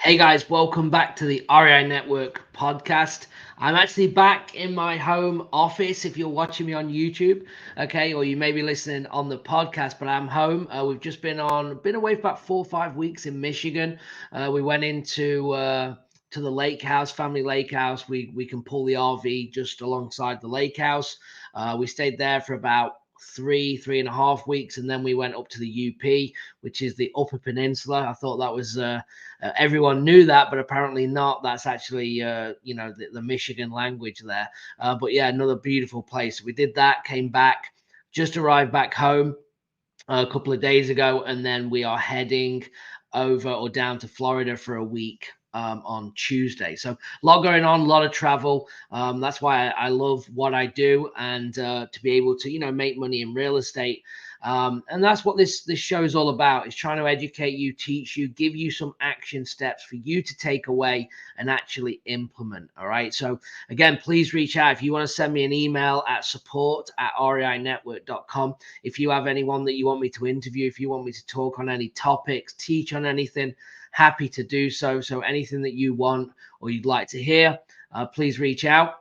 Hey guys, welcome back to the REI Network podcast. I'm actually back in my home office if you're watching me on YouTube, okay, or you may be listening on the podcast, but I'm home. We've just been away for about 4 or 5 weeks in Michigan. We went into to the lake house, family lake house. We can pull the RV just alongside the lake house. We stayed there for about 3.5 weeks, and then we went up to the UP, which is the Upper Peninsula. I thought that was everyone knew that, but apparently not. That's actually, the Michigan language there. But yeah, another beautiful place. We did that, came back, just arrived back home a couple of days ago, and then we are heading over or down to Florida for a week on Tuesday. So a lot going on, a lot of travel. That's why I love what I do, and to be able to make money in real estate. And that's what this show is all about. Is trying to educate you, teach you, give you some action steps for you to take away and actually implement. All right. So again, please reach out if you want to send me an email at support@reinetwork.com. If you have anyone that you want me to interview, if you want me to talk on any topics, teach on anything, happy to do so. So anything that you want or you'd like to hear, please reach out.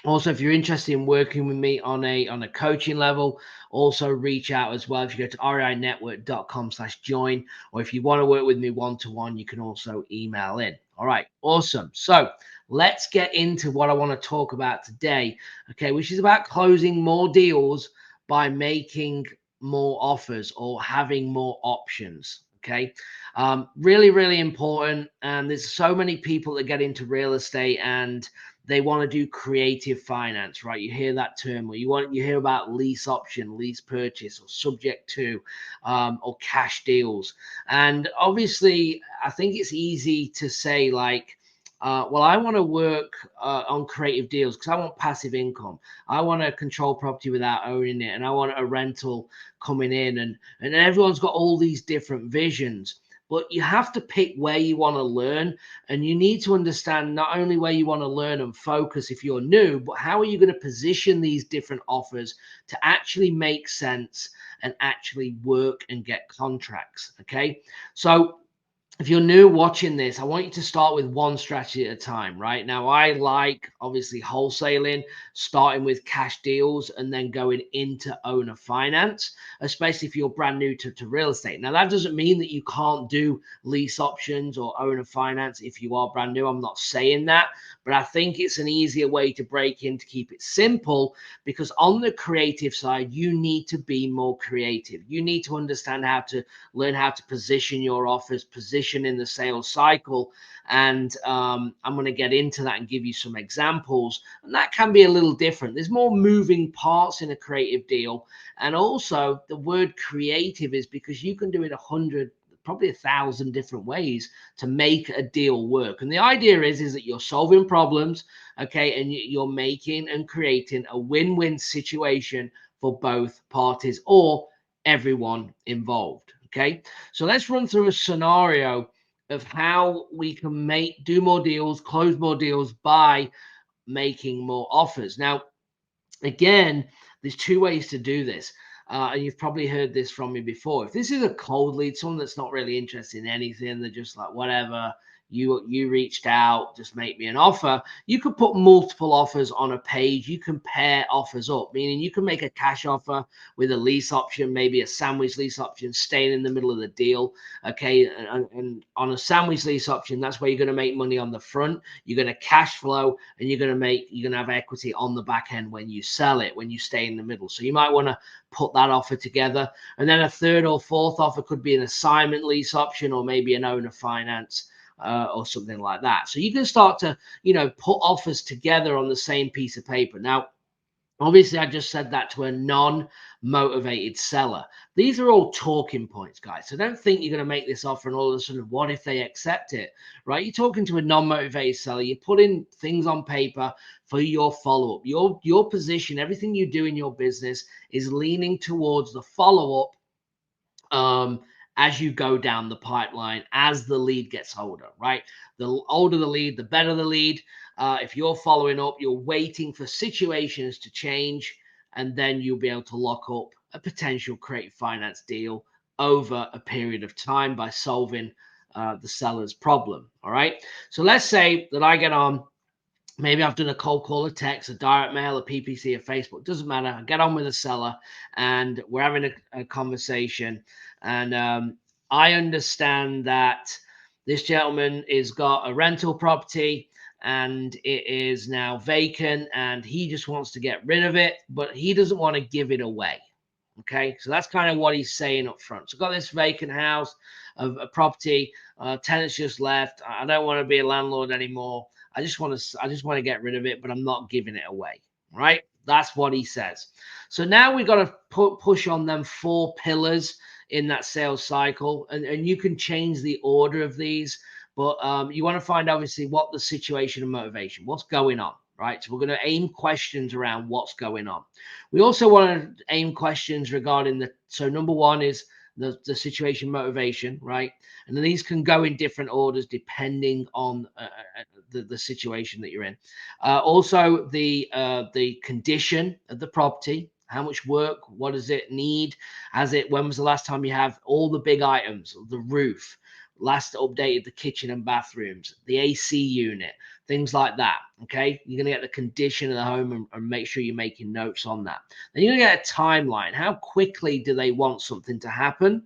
Also, if you're interested in working with me on a coaching level, also reach out as well. If you go to reinetwork.com/join, or if you want to work with me one-to-one, you can also email in. All right, awesome. So let's get into what I want to talk about today, okay, which is about closing more deals by making more offers or having more options. Okay, really, really important. And there's so many people that get into real estate and they want to do creative finance, right? You hear that term, or you hear about lease option, lease purchase, or subject to, or cash deals. And obviously, I think it's easy to say like, well, I want to work on creative deals because I want passive income. I want to control property without owning it, and I want a rental coming in, and everyone's got all these different visions. But you have to pick where you want to learn, and you need to understand not only where you want to learn and focus if you're new, but how are you going to position these different offers to actually make sense and actually work and get contracts. Okay. So if you're new watching this, I want you to start with one strategy at a time, right? Now, I like obviously wholesaling, starting with cash deals and then going into owner finance, especially if you're brand new to real estate. Now, that doesn't mean that you can't do lease options or owner finance if you are brand new. I'm not saying that, but I think it's an easier way to break in to keep it simple because on the creative side, you need to be more creative. You need to understand how to learn how to position your offers, position in the sales cycle. And I'm going to get into that and give you some examples. And that can be a little different. There's more moving parts in a creative deal. And also, the word creative is because you can do it 100, probably 1,000 different ways to make a deal work. And the idea is that you're solving problems, okay, and you're making and creating a win-win situation for both parties or everyone involved. Okay, so let's run through a scenario of how we can do more deals, close more deals by making more offers. Now, again, there's two ways to do this. And you've probably heard this from me before. If this is a cold lead, someone that's not really interested in anything, they're just like, whatever, you reached out, just make me an offer. You could put multiple offers on a page. You can pair offers up, meaning you can make a cash offer with a lease option, maybe a sandwich lease option, staying in the middle of the deal. Okay. And on a sandwich lease option, that's where you're going to make money on the front. You're going to cash flow and you're going to have equity on the back end when you sell it, when you stay in the middle. So you might want to put that offer together. And then a third or fourth offer could be an assignment lease option or maybe an owner finance or something like that. So you can start to, put offers together on the same piece of paper. Now, obviously, I just said that to a non-motivated seller. These are all talking points, guys. So don't think you're going to make this offer and all of a sudden, what if they accept it, right? You're talking to a non-motivated seller. You're putting things on paper for your follow-up. Your position, everything you do in your business is leaning towards the follow-up as you go down the pipeline, as the lead gets older, right? The older the lead, the better the lead. If you're following up, you're waiting for situations to change, and then you'll be able to lock up a potential creative finance deal over a period of time by solving the seller's problem. All right. So let's say that I get on. Maybe I've done a cold call, a text, a direct mail, a PPC, a Facebook. Doesn't matter. I get on with the seller, and we're having a conversation. And I understand that this gentleman has got a rental property, and it is now vacant, and he just wants to get rid of it, but he doesn't want to give it away. Okay, so that's kind of what he's saying up front. So I've got this vacant house of a property. Tenants just left. I don't want to be a landlord anymore. I just want to get rid of it, but I'm not giving it away. Right? That's what he says. So now we've got to push on them 4 pillars in that sales cycle, and you can change the order of these, but you want to find obviously what the situation and motivation, what's going on. Right, so we're going to aim questions around what's going on. We also want to aim questions regarding so number 1 is the situation motivation, right? And then these can go in different orders depending on the situation that you're in. Also the condition of the property, how much work, what does it need? When was the last time you have all the big items, the roof, last updated the kitchen and bathrooms, the AC unit, things like that. Okay, you're going to get the condition of the home and make sure you're making notes on that. Then you're going to get a timeline. How quickly do they want something to happen?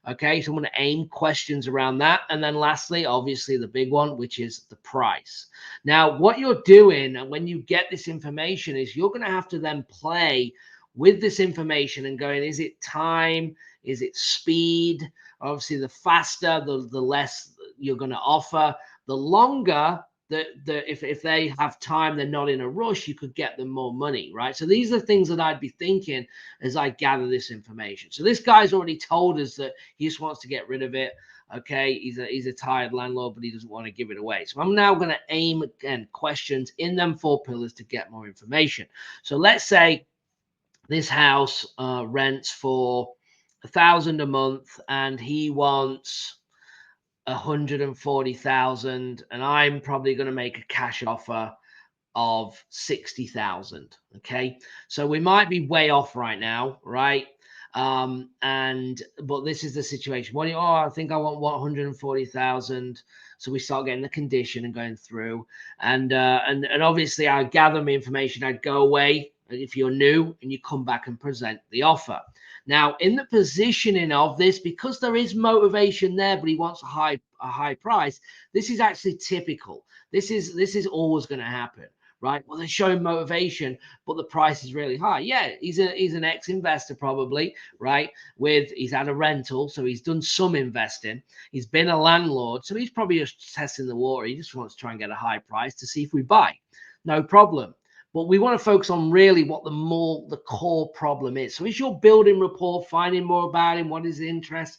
Okay, so I'm going to aim questions around that. And then lastly, obviously the big one, which is the price. Now, what you're doing when you get this information is you're going to have to then play with this information and going, is it time? Is it speed? Obviously, the faster, the less you're going to offer. The longer if they have time, they're not in a rush, you could get them more money, right? So these are things that I'd be thinking as I gather this information. So this guy's already told us that he just wants to get rid of it. Okay, he's a tired landlord, but he doesn't want to give it away. So I'm now going to aim again questions in them 4 pillars to get more information. So let's say this house rents for $1,000 a month, and he wants 140,000, and I'm probably going to make a cash offer of 60,000. Okay, so we might be way off right now, right? But this is the situation. I think I want 140,000. So we start getting the condition and going through, and obviously I gather my information. I'd go away if you're new, and you come back and present the offer. Now, in the positioning of this, because there is motivation there, but he wants a high price. This is actually typical. This is always going to happen. Right. Well, they're showing motivation, but the price is really high. Yeah, he's an ex-investor probably, right? He's had a rental, so he's done some investing. He's been a landlord, so he's probably just testing the water. He just wants to try and get a high price to see if we buy. No problem. But we want to focus on really what the core problem is. So as you're building rapport, finding more about him, what is his interest,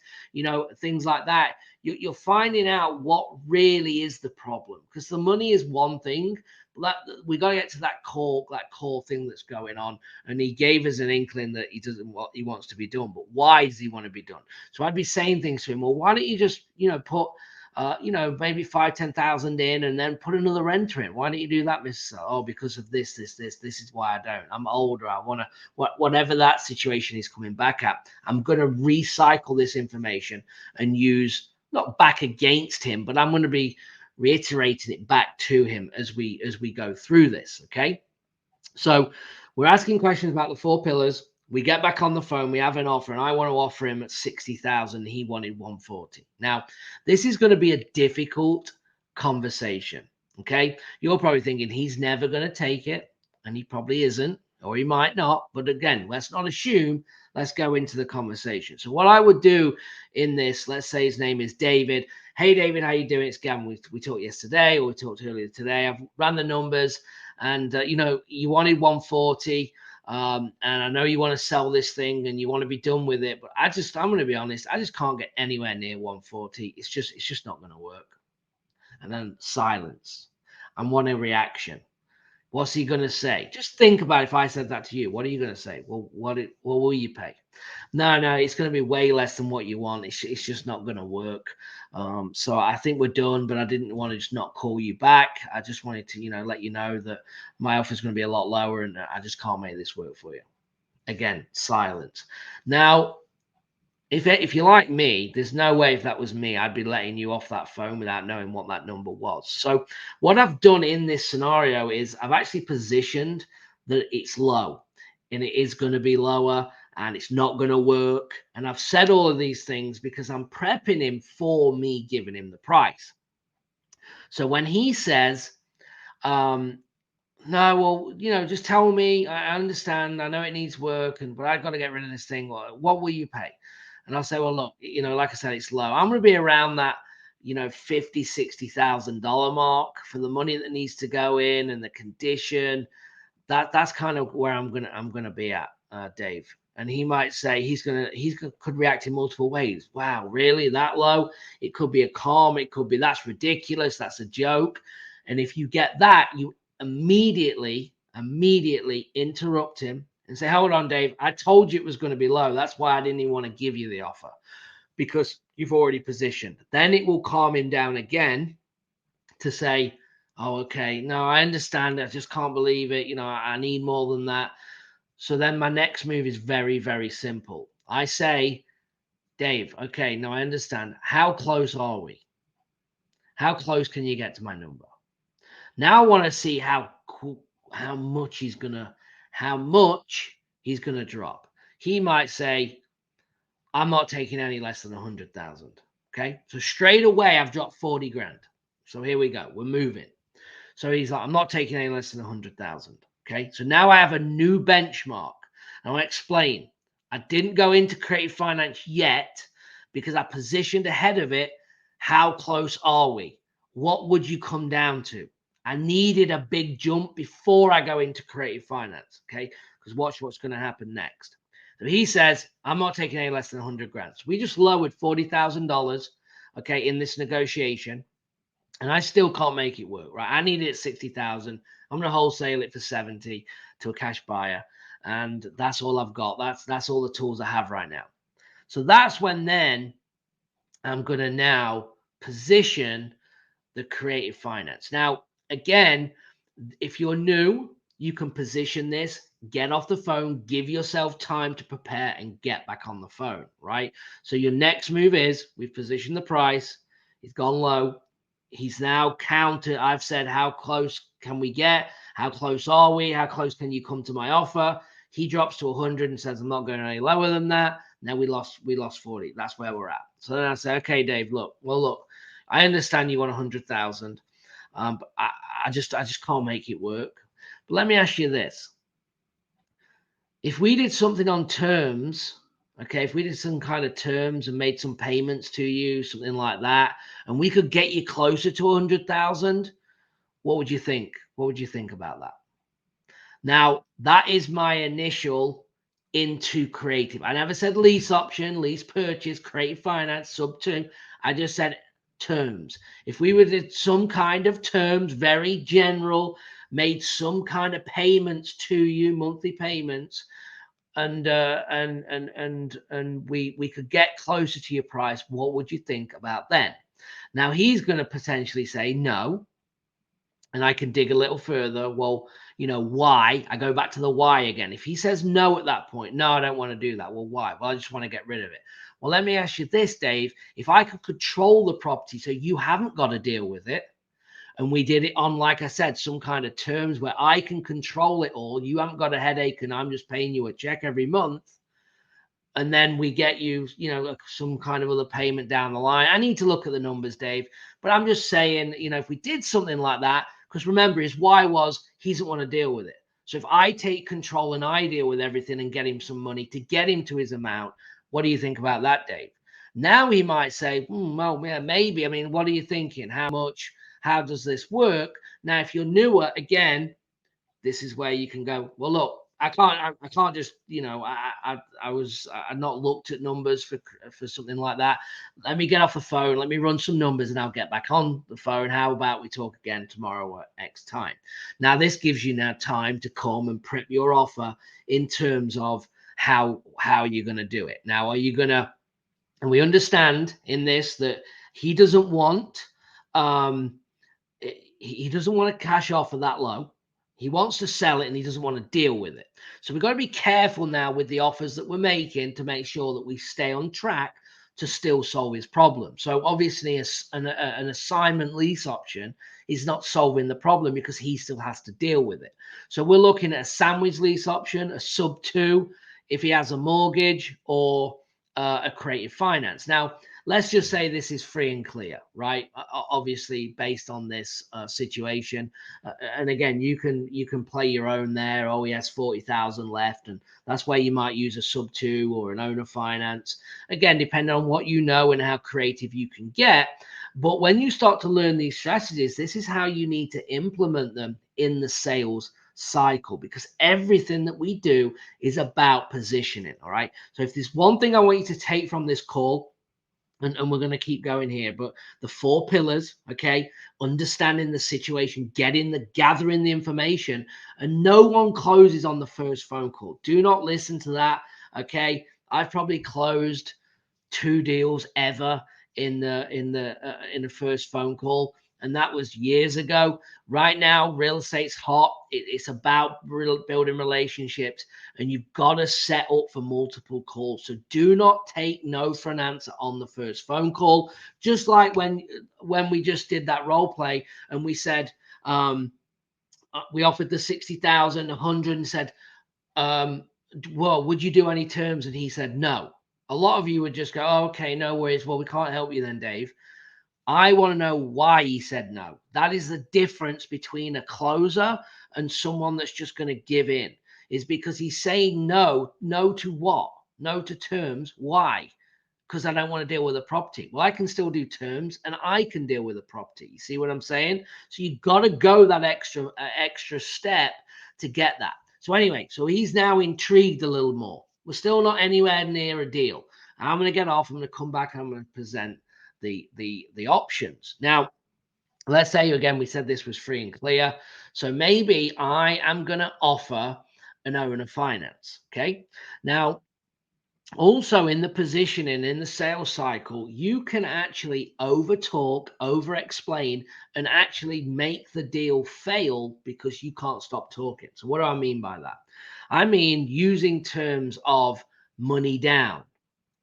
things like that, you're finding out what really is the problem. Because the money is one thing, but we got to get to that core thing that's going on. And he gave us an inkling that he wants to be done. But why does he want to be done? So I'd be saying things to him. Well, why don't you just put maybe 5,000-10,000 in, and then put another renter in. Why don't you do that, Miss? Oh, because of this is why I don't. I'm older. I want to, whatever that situation is coming back at, I'm going to recycle this information and use, not back against him, but I'm going to be reiterating it back to him as we go through this. Okay. So we're asking questions about the 4 pillars. We get back on the phone, we have an offer, and I want to offer him at 60,000. He wanted 140. Now, this is going to be a difficult conversation. Okay. You're probably thinking he's never going to take it, and he probably isn't, or he might not. But again, let's not assume. Let's go into the conversation. So what I would do in this, let's say his name is David. Hey, David, how you doing? It's Gavin. We talked yesterday, or we talked earlier today. I've ran the numbers, and you wanted 140. And I know you want to sell this thing and you want to be done with it, but I'm going to be honest, I just can't get anywhere near 140. It's just not going to work. And then silence. I'm wanting a reaction. What's he going to say? Just think about if I said that to you. What are you going to say? Well, what will you pay? No, it's going to be way less than what you want. It's just not going to work. So I think we're done, but I didn't want to just not call you back. I just wanted to, let you know that my offer is going to be a lot lower, and I just can't make this work for you. Again, silence. Now, If you're like me, there's no way if that was me, I'd be letting you off that phone without knowing what that number was. So what I've done in this scenario is I've actually positioned that it's low and it is going to be lower and it's not going to work. And I've said all of these things because I'm prepping him for me giving him the price. So when he says, um, no, well, just tell me. I understand. I know it needs work, but I've got to get rid of this thing. What will you pay? And I'll say, well, look, like I said, it's low. I'm going to be around that, $50,000-$60,000 mark for the money that needs to go in and the condition. That's kind of where I'm gonna be at, Dave. And he might say could react in multiple ways. Wow, really that low? It could be a calm. It could be that's ridiculous. That's a joke. And if you get that, you immediately interrupt him and say, hold on, Dave. I told you it was going to be low. That's why I didn't even want to give you the offer because you've already positioned. Then it will calm him down again to say, oh, okay, no, I understand. I just can't believe it. I need more than that. So then my next move is very, very simple. I say, Dave, okay, now I understand. How close are we? How close can you get to my number? Now I want to see how much he's gonna drop. He might say, I'm not taking any less than 100,000. Okay. So straight away I've dropped 40 grand. So here we go. We're moving. So he's like, I'm not taking any less than 100,000. Okay. So now I have a new benchmark. And I'll explain. I didn't go into creative finance yet because I positioned ahead of it. How close are we? What would you come down to? I needed a big jump before I go into creative finance. Okay. Because watch what's going to happen next. So he says, I'm not taking any less than 100 grand. So we just lowered $40,000, okay, in this negotiation. And I still can't make it work, right? I need it at 60,000. I'm going to wholesale it for 70 to a cash buyer. And that's all I've got. That's all the tools I have right now. So that's when then I'm going to now position the creative finance. Now, again, if you're new, you can position this, get off the phone, give yourself time to prepare and get back on the phone, right? So your next move is we've positioned the price. It's gone low. He's now counted. I've said, how close can we get? How close are we? How close can you come to my offer? He drops to 100 and says, I'm not going any lower than that. Now we lost 40. That's where we're at. So then I say, okay, Dave, look, I understand you want 100,000. But I just can't make it work. But let me ask you this. If we did something on terms, okay, if we did some kind of terms and made some payments to you, something like that, and we could get you closer to 100,000, what would you think? What would you think about that? Now, that is my initial into creative. I never said lease option, lease purchase, creative finance, sub 2. I just said terms. If we were did some kind of terms, very general, made some kind of payments to you, monthly payments, and we could get closer to your price, what would you think about then? Now he's going to potentially say no, and I can dig a little further. Well, why? I go back to the why again. If he says no at that point, no, I don't want to do that. Well, why? Well, I just want to get rid of it. Well, let me ask you this, Dave. If I could control the property so you haven't got to deal with it, and we did it on, like I said, some kind of terms where I can control it all, you haven't got a headache and I'm just paying you a check every month, and then we get you, some kind of other payment down the line. I need to look at the numbers, Dave, but I'm just saying, if we did something like that, because remember, his why was he doesn't want to deal with it. So if I take control and I deal with everything and get him some money to get him to his amount, what do you think about that, Dave? Now he might say, well, yeah, maybe. I mean, what are you thinking? How much? How does this work? Now, if you're newer, again, this is where you can go, well, look, I can't just, I not looked at numbers for something like that. Let me get off the phone. Let me run some numbers and I'll get back on the phone. How about we talk again tomorrow at X time? Now, this gives you now time to come and prep your offer in terms of how you're going to do it. Now, are you going to, and we understand in this that he doesn't want, he doesn't want to cash offer that low. He wants to sell it and he doesn't want to deal with it. So we've got to be careful now with the offers that we're making to make sure that we stay on track to still solve his problem. So obviously an assignment lease option is not solving the problem because he still has to deal with it. So we're looking at a sandwich lease option, a sub 2 if he has a mortgage, or a creative finance. Now, let's just say this is free and clear, right? Obviously, based on this situation, and again, you can play your own there. Oh, he has 40,000 left, and that's where you might use a sub 2 or an owner finance. Again, depending on what you know and how creative you can get. But when you start to learn these strategies, this is how you need to implement them in the sales cycle, because everything that we do is about positioning. All right. So if there's one thing I want you to take from this call, and we're going to keep going here, but the 4 pillars, okay, understanding the situation, gathering the information, and no one closes on the first phone call. Do not listen to that. Okay. I've probably closed 2 deals ever in the first phone call, and that was years ago. Right now, real estate's hot. It's about building relationships, and you've got to set up for multiple calls. So do not take no for an answer on the first phone call. Just like when we just did that role play and we said we offered the 60,000, 100, and said, well, would you do any terms? And he said no. A lot of you would just go, oh, okay, no worries. Well, we can't help you then, Dave. I want to know why he said no. That is the difference between a closer and someone that's just going to give in, is because he's saying no. No to what? No to terms. Why? Because I don't want to deal with a property. Well, I can still do terms and I can deal with a property. You see what I'm saying? So you've got to go that extra step to get that. So anyway, so he's now intrigued a little more. We're still not anywhere near a deal. I'm going to get off. I'm going to come back. I'm going to present the options. Now, let's say again, we said this was free and clear. So maybe I am going to offer an owner finance. Okay. Now, also in the positioning in the sales cycle, you can actually over talk, over explain, and actually make the deal fail because you can't stop talking. So what do I mean by that? I mean using terms of money down.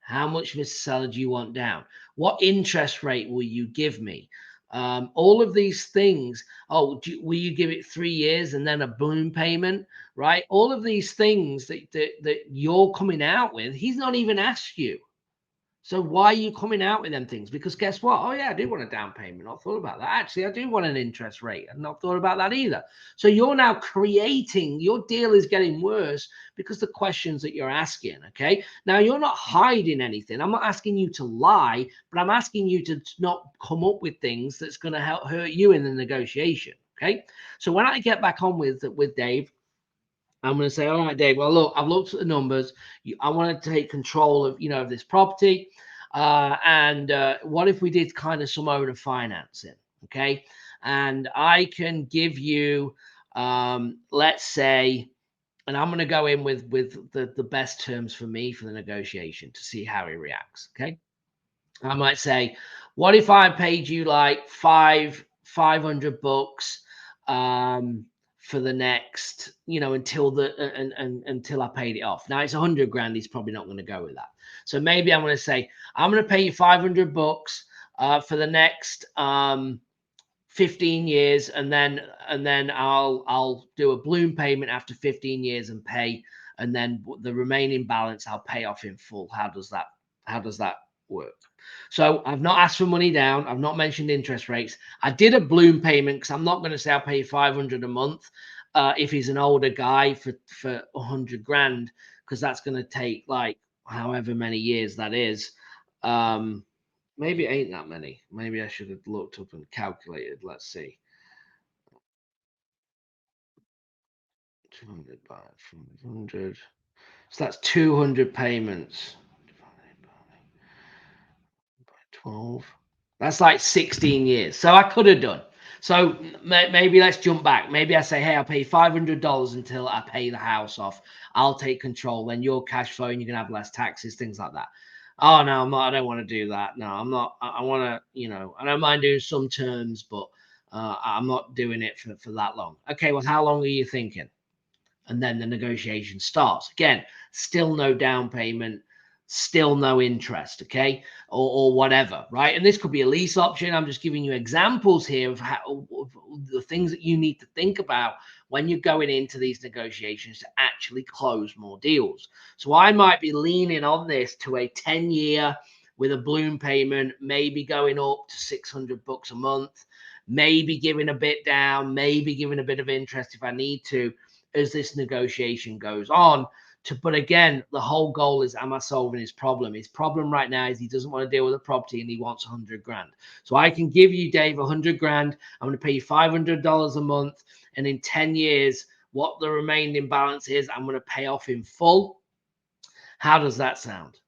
How much, Mr. Seller, do you want down? What interest rate will you give me? All of these things. Oh, will you give it 3 years and then a balloon payment? Right? All of these things that you're coming out with, he's not even asked you. So why are you coming out with them things? Because guess what? Oh yeah, I do want a down payment. Not thought about that. Actually, I do want an interest rate. I've not thought about that either. So you're now creating, your deal is getting worse because the questions that you're asking. Okay. Now you're not hiding anything. I'm not asking you to lie, but I'm asking you to not come up with things that's going to help hurt you in the negotiation. Okay. So when I get back on with Dave, I'm going to say, all right, Dave, well, look, I've looked at the numbers. I want to take control of, of this property. And what if we did kind of some owner financing? Okay. And I can give you, let's say, and I'm going to go in with the best terms for me for the negotiation to see how he reacts. Okay. I might say, what if I paid you like $500 for the next, until until I paid it off. Now it's 100 grand. He's probably not going to go with that. So maybe I'm going to say, I'm going to pay you $500 for the next 15 years, and then I'll do a balloon payment after 15 years and pay, and then the remaining balance I'll pay off in full. How does that work? So I've not asked for money down. I've not mentioned interest rates. I did a balloon payment because I'm not going to say I'll pay 500 a month if he's an older guy for 100 grand, because that's going to take like however many years that is. Maybe it ain't that many. Maybe I should have looked up and calculated. Let's see. 200 by 100. So that's 200 payments. 12. That's like 16 years. So I could have done. So maybe let's jump back. Maybe I say, hey, I'll pay $500 until I pay the house off. I'll take control. Then your cash flow and you can have less taxes, things like that. Oh, no, I'm not. I don't want to do that. No, I'm not. I want to, I don't mind doing some terms, but I'm not doing it for that long. Okay, well, how long are you thinking? And then the negotiation starts. Again, still no down payment, still no interest, okay, or whatever, right? And this could be a lease option. I'm just giving you examples here of how of the things that you need to think about when you're going into these negotiations to actually close more deals. So I might be leaning on this to a 10-year with a balloon payment, maybe going up to $600 a month, maybe giving a bit down, maybe giving a bit of interest if I need to, as this negotiation goes on. But again, the whole goal is, am I solving his problem? His problem right now is he doesn't want to deal with the property and he wants 100 grand. So I can give you, Dave, 100 grand. I'm going to pay you $500 a month. And in 10 years, what the remaining balance is, I'm going to pay off in full. How does that sound?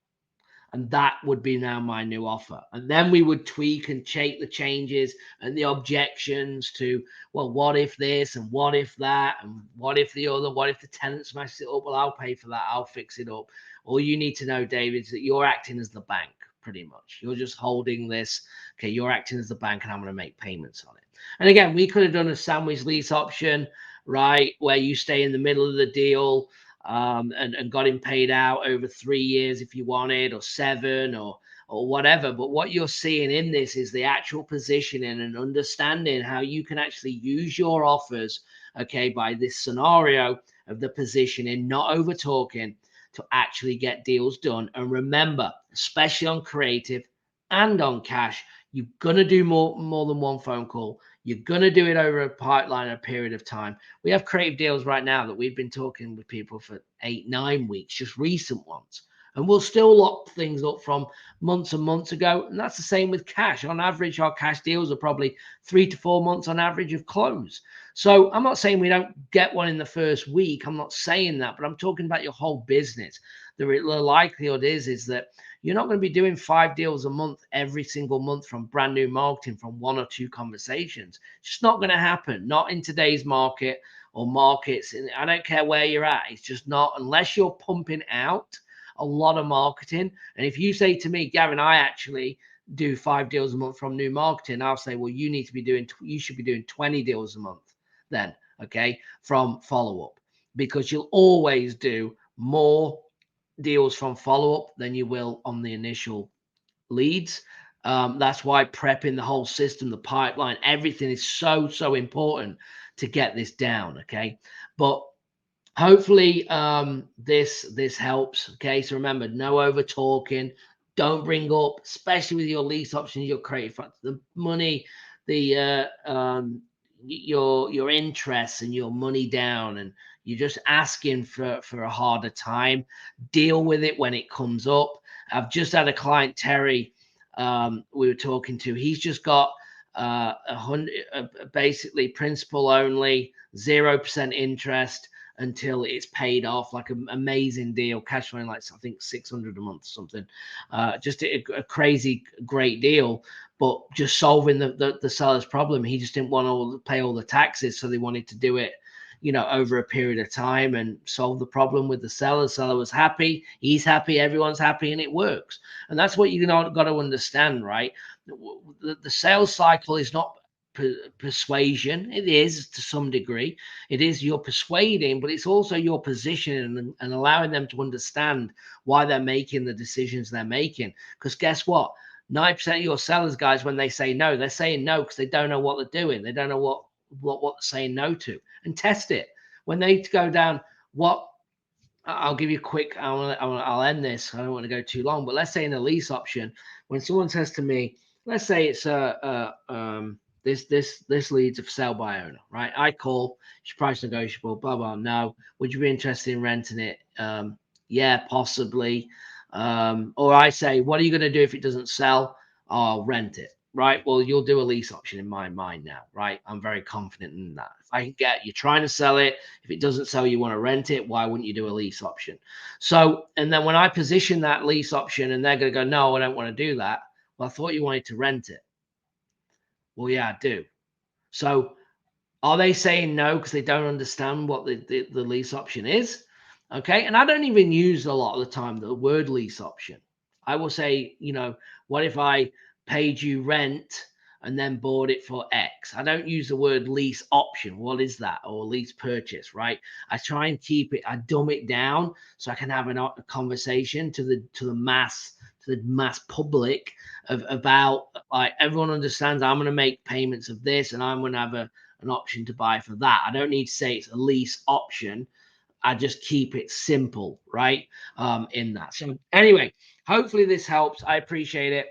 And that would be now my new offer. And then we would tweak and take the changes and the objections to, well, what if this and what if that and what if the other, what if the tenant smashes it up? Well, I'll pay for that. I'll fix it up. All you need to know, David, is that you're acting as the bank, pretty much. You're just holding this. Okay, you're acting as the bank and I'm going to make payments on it. And again, we could have done a sandwich lease option, right, where you stay in the middle of the deal. And got him paid out over 3 years if you wanted, or 7, or whatever. But what you're seeing in this is the actual positioning and understanding how you can actually use your offers, okay, by this scenario of the positioning, not over talking, to actually get deals done. And remember, especially on creative and on cash, you're gonna do more than one phone call. You're going to do it over a pipeline, a period of time. We have creative deals right now that we've been talking with people for 8-9 weeks, just recent ones. And we'll still lock things up from months and months ago. And that's the same with cash. On average, our cash deals are probably 3 to 4 months on average of close. So I'm not saying we don't get one in the first week. I'm not saying that, but I'm talking about your whole business. The likelihood is that you're not going to be doing 5 deals a month every single month from brand new marketing from 1 or 2 conversations. It's just not going to happen. Not in today's market or markets. And I don't care where you're at. It's just not, unless you're pumping out a lot of marketing. And if you say to me, Gavin, I actually do 5 deals a month from new marketing, I'll say, well, you should be doing 20 deals a month then, okay, from follow-up, because you'll always do more deals from follow-up than you will on the initial leads. That's why prepping the whole system, the pipeline, everything is so important to get this down. Okay, but hopefully this helps. Okay, so remember, no over talking. Don't bring up, especially with your lease options, your creative, the money, the your interests and your money down, and you're just asking for a harder time. Deal with it when it comes up. I've just had a client, Terry, we were talking to. He's just got basically principal only, 0% interest until it's paid off, like an amazing deal, cash flowing like I think 600 a month or something. Just a crazy great deal, but just solving the seller's problem. He just didn't want to pay all the taxes, so they wanted to do it, over a period of time and solve the problem with the seller. The seller was happy, he's happy, everyone's happy, and it works. And that's what you got to understand, right? The sales cycle is not persuasion. It is to some degree. It is you're persuading, but it's also your position and allowing them to understand why they're making the decisions they're making. Because guess what? 9% of your sellers, guys, when they say no, they're saying no because they don't know what they're doing. They don't know what they're saying no to. And test it. When they go down, I'll give you a quick, I'll end this. I don't want to go too long, but let's say in a lease option, when someone says to me, let's say it's this leads a sale by owner, right? I call, it's price negotiable, blah, blah. No. Would you be interested in renting it? Yeah, possibly. Or I say, what are you going to do if it doesn't sell? I'll rent it, right? Well, you'll do a lease option in my mind now, right? I'm very confident in that. If I can get, you're trying to sell it. If it doesn't sell, you want to rent it. Why wouldn't you do a lease option? So, and then when I position that lease option and they're going to go, no, I don't want to do that. Well, I thought you wanted to rent it. Well, yeah, I do. So are they saying no because they don't understand what the lease option is? Okay. And I don't even use a lot of the time the word lease option. I will say, what if I paid you rent and then bought it for X. I don't use the word lease option. What is that? Or lease purchase, right? I try and keep it, I dumb it down so I can have a conversation to the mass public about, like, everyone understands I'm going to make payments of this and I'm going to have an option to buy for that. I don't need to say it's a lease option. I just keep it simple, right? In that. So anyway, hopefully this helps. I appreciate it.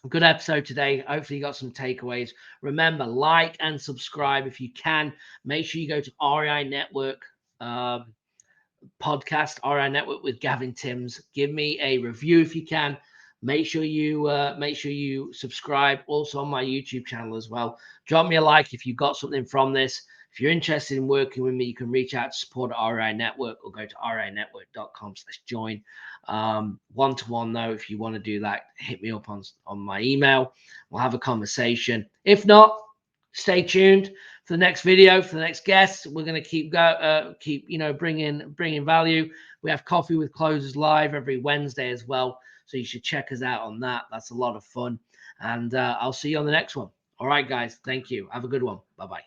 Good episode today. Hopefully you got some takeaways. Remember, like and subscribe if you can. Make sure you go to REI Network podcast, REI Network with Gavin Timms. Give me a review if you can. Make sure you subscribe also on my YouTube channel as well. Drop me a like if you got something from this. If you're interested in working with me, you can reach out to support at REI Network or go to reinetwork.com/join. One-to-one though, if you want to do that, hit me up on my email. We'll have a conversation. If not, stay tuned for the next video, for the next guest. We're going to keep bringing value. We have Coffee with Closers live every Wednesday as well, so you should check us out on that. That's a lot of fun, and I'll see you on the next one. All right, guys. Thank you. Have a good one. Bye-bye.